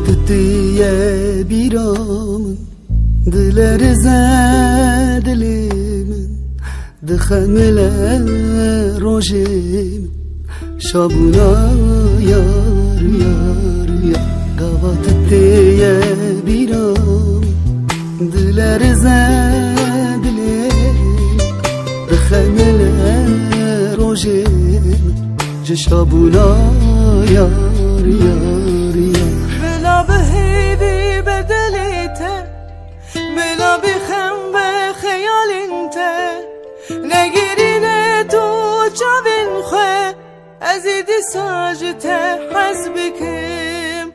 تتیه بیرامن دل رزدلی من دخمله روژی من شابونا یار یار یار گاوا تتیه بیرامن دل رزدلی دخمله روژی من شابونا یار یار یار بلا بهیدی بدلیته بلا بخم به خیالینته نگیرینه تو چاوین خواه ازیدی ساجته حزبکم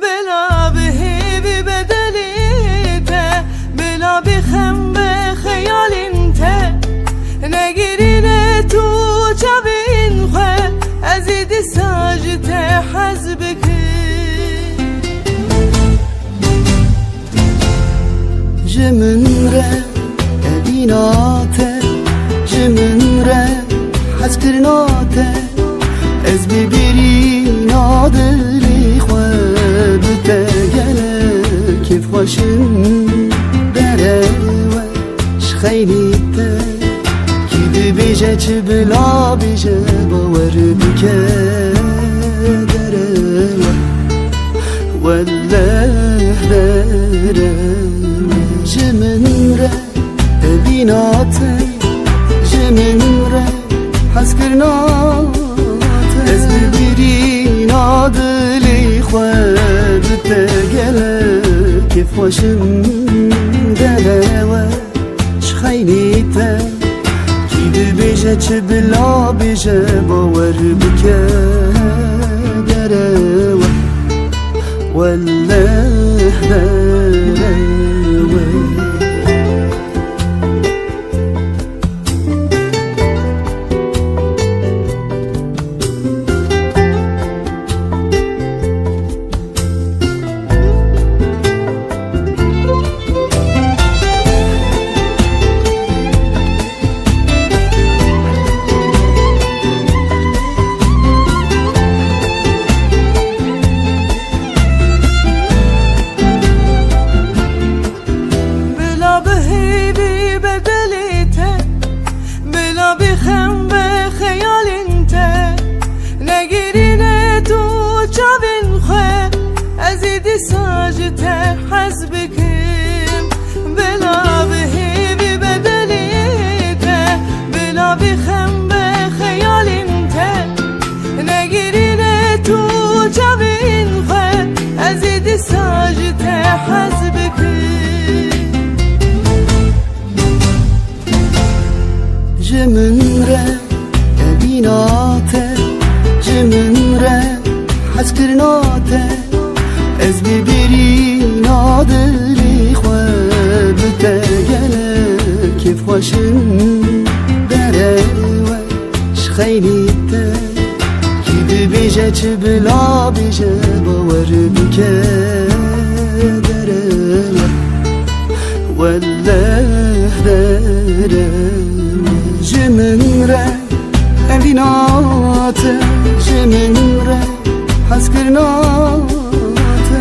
بلا بهیدی بدلیته بلا بخم به خیالینته نگیرینه تو چاوین خواه ازیدی ساجته حزبکم جمن ره ابیناته جمن ره حس کرناته از ببیری نادلی خواه بته گله کیف خوشن دره و شخیلیته کی دی بیجه چه بلا بیجه باور بکه دره والله دره جمن ره بیناته جمن ره حس کرناته از ببیری نادلی خواه بته گله کیف خوشم دله و شخیلیته کی دی بیجه چه بلا بیجه باور بکه دره والله دره بخم به خیالینته نگیرینه تو چاوین خواه ازیدی ساجته حزبکم بلا بهیبی بدلیته بلا بخم به خیالینته نگیرینه تو چاوین خواه ازیدی ساجته حزبکم جمن ره بیناته جمن ره حس کرناته از ببیری نادلی خواه بته گله کیف خوشن دره و شخیلیته کی دی بیجه چه بلا بیجه باور بکه دره والله دره جمن ره بیناته جمن ره حس کرناته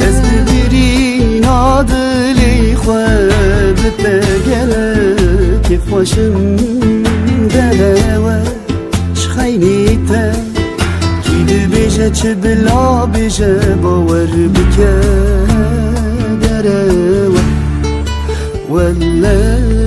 از ببیری نادلی خواه بته گله کیف خوشم دله و شخیلیته کی دی بیجه چه بلا بیجه باور بکه دره والله